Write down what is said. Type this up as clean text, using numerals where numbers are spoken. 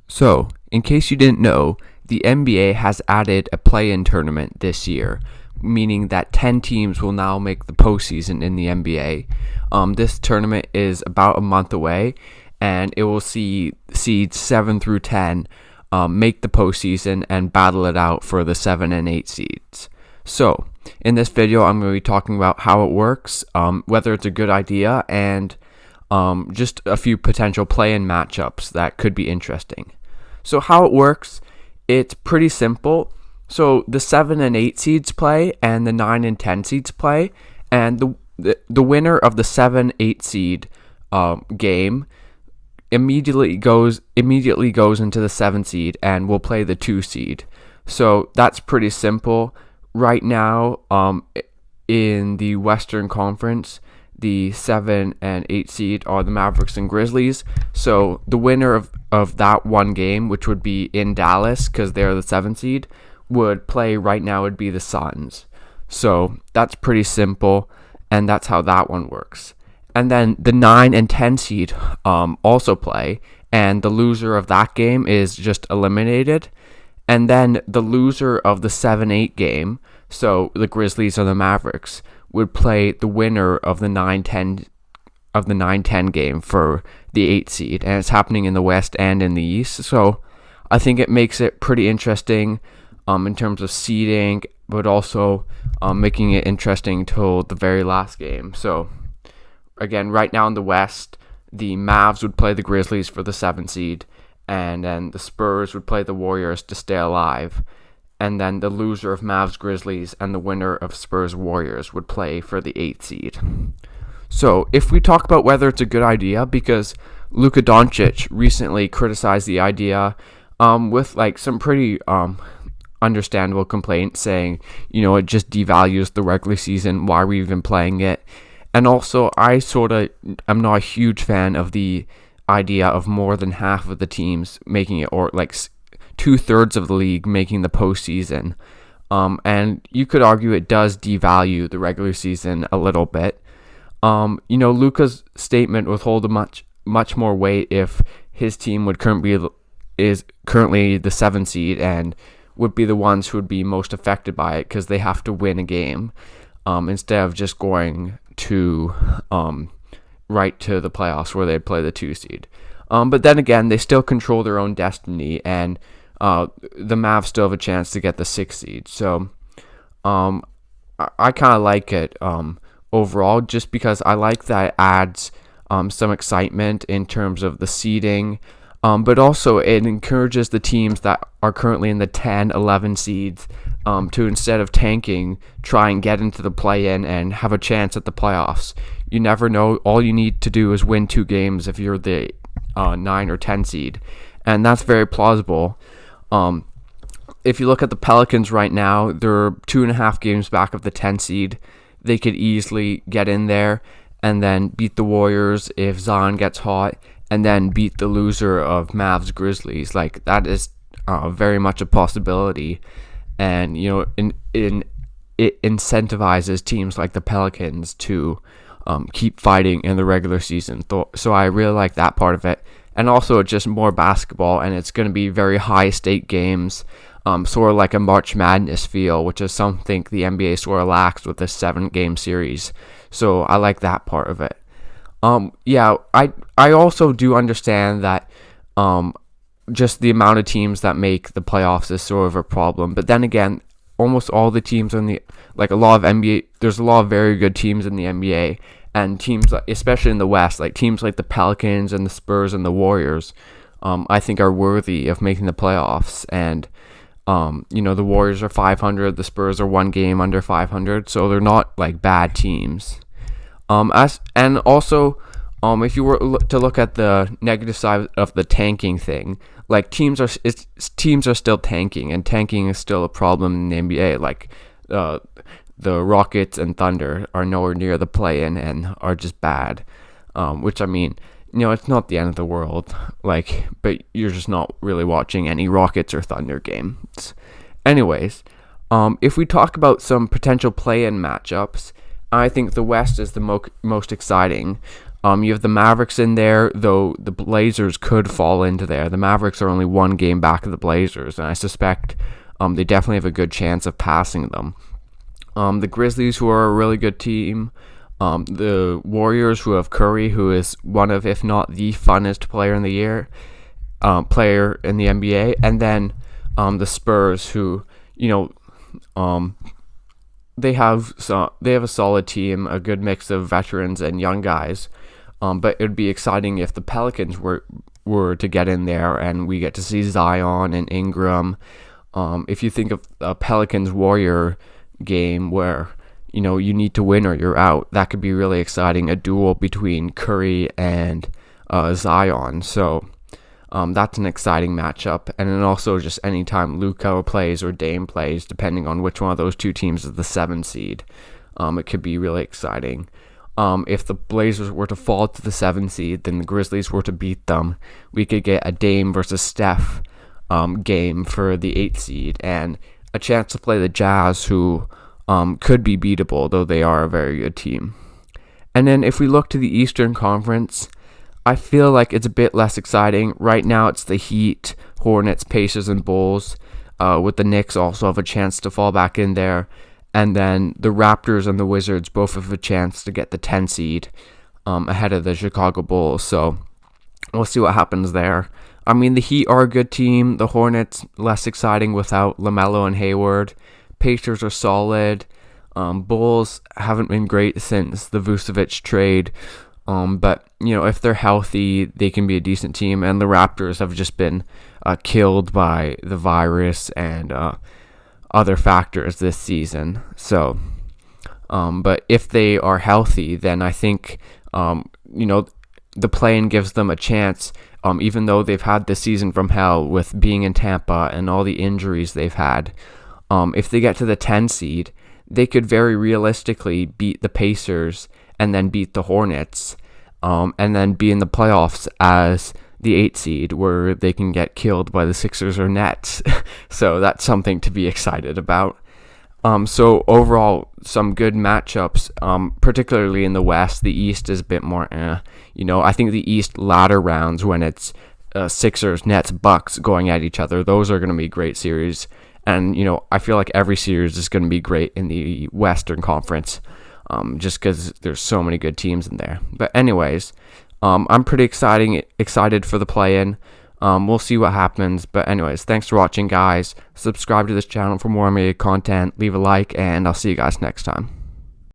So, in case you didn't know, the NBA has added a play-in tournament this year, meaning that 10 teams will now make the postseason in the NBA. This tournament is about a month away, and it will see seeds 7 through 10 make the postseason and battle it out for the 7 and 8 seeds. So, in this video, I'm going to be talking about how it works, whether it's a good idea, and just a few potential play-in matchups that could be interesting. So how it works, it's pretty simple. So the 7 and 8 seeds play, and the 9 and 10 seeds play, and the winner of the 7-8 seed game immediately goes into the 7 seed and will play the 2 seed. So that's pretty simple. Right now, in the Western Conference, the 7 and 8 seed are the Mavericks and Grizzlies. So the winner of that one game, which would be in Dallas because they're the 7 seed, would play right now would be the Suns. So that's pretty simple, and that's how that one works. And then the 9 and 10 seed also play, and the loser of that game is just eliminated. And then the loser of the 7-8 game, so the Grizzlies or the Mavericks, would play the winner of the 9-10 game for the 8 seed, and it's happening in the West and in the East. So I think it makes it pretty interesting in terms of seeding, but also making it interesting till the very last game. So again, right now in the West, the Mavs would play the Grizzlies for the 7 seed, and then the Spurs would play the Warriors to stay alive. And then the loser of Mavs Grizzlies and the winner of Spurs Warriors would play for the 8th seed. So if we talk about whether it's a good idea, because Luka Doncic recently criticized the idea with like some pretty understandable complaints, saying, it just devalues the regular season. Why are we even playing it? And also, I'm not a huge fan of the idea of more than half of the teams making it, or like 2/3 of the league making the postseason. And you could argue it does devalue the regular season a little bit. Luka's statement would hold a much more weight if his team is currently the 7 seed and would be the ones who would be most affected by it, because they have to win a game instead of just going to right to the playoffs where they play the 2 seed. But then again, they still control their own destiny, and the Mavs still have a chance to get the 6th seed. So I kind of like it overall, just because I like that it adds some excitement in terms of the seeding, but also it encourages the teams that are currently in the 10, 11 seeds to, instead of tanking, try and get into the play-in and have a chance at the playoffs. You never know. All you need to do is win 2 games if you're the 9 or 10 seed, and that's very plausible. If you look at the Pelicans right now, they're 2.5 games back of the 10 seed. They could easily get in there and then beat the Warriors if Zion gets hot, and then beat the loser of Mavs Grizzlies. Like, that is very much a possibility, and it incentivizes teams like the Pelicans to keep fighting in the regular season. So I really like that part of it. And also just more basketball, and it's going to be very high-stake games, sort of like a March Madness feel, which is something the NBA sort of lacks with this 7-game series. So I like that part of it. I also do understand that just the amount of teams that make the playoffs is sort of a problem. But then again, almost all the teams there's a lot of very good teams in the NBA, and teams, especially in the West, like teams like the Pelicans and the Spurs and the Warriors, I think are worthy of making the playoffs. And the Warriors are 500, the Spurs are 1 game under 500, so they're not like bad teams. And also, if you were to look at the negative side of the tanking thing, like teams are still tanking, and tanking is still a problem in the NBA. Like the Rockets and Thunder are nowhere near the play-in and are just bad. Which, I mean, it's not the end of the world. But you're just not really watching any Rockets or Thunder games. Anyways, if we talk about some potential play-in matchups, I think the West is the most exciting. You have the Mavericks in there, though the Blazers could fall into there. The Mavericks are only one game back of the Blazers, and I suspect they definitely have a good chance of passing them. The Grizzlies, who are a really good team. The Warriors, who have Curry, who is one of, if not the funnest player in the year, player in the NBA, and then the Spurs, who they have a solid team, a good mix of veterans and young guys. But it would be exciting if the Pelicans were to get in there and we get to see Zion and Ingram. If you think of a Pelicans Warrior game where you need to win or you're out, that could be really exciting. A duel between Curry and Zion. So that's an exciting matchup. And then also just anytime Luka plays or Dame plays, depending on which one of those two teams is the 7 seed, it could be really exciting. If the Blazers were to fall to the 7 seed, then the Grizzlies were to beat them, we could get a Dame versus Steph game for the 8 seed, and a chance to play the Jazz, who could be beatable, though they are a very good team. And then if we look to the Eastern Conference, I feel like it's a bit less exciting. Right now it's the Heat, Hornets, Pacers, and Bulls, with the Knicks also have a chance to fall back in there. And then the Raptors and the Wizards both have a chance to get the 10 seed ahead of the Chicago Bulls. So we'll see what happens there. I mean, the Heat are a good team. The Hornets, less exciting without LaMelo and Hayward. Pacers are solid. Bulls haven't been great since the Vucevic trade. But, if they're healthy, they can be a decent team. And the Raptors have just been killed by the virus and other factors this season. So, but if they are healthy, then I think, the play-in gives them a chance, even though they've had this season from hell with being in Tampa and all the injuries they've had. If they get to the 10 seed, they could very realistically beat the Pacers and then beat the Hornets, and then be in the playoffs as the 8 seed, where they can get killed by the Sixers or Nets. So that's something to be excited about. So overall, some good matchups, particularly in the West. The East is a bit more I think the East ladder rounds, when it's Sixers, Nets, Bucks going at each other, those are going to be great series. And, I feel like every series is going to be great in the Western Conference, just because there's so many good teams in there. But anyways, I'm pretty excited for the play-in. We'll see what happens. But anyways, thanks for watching, guys. Subscribe to this channel for more NBA content. Leave a like, and I'll see you guys next time.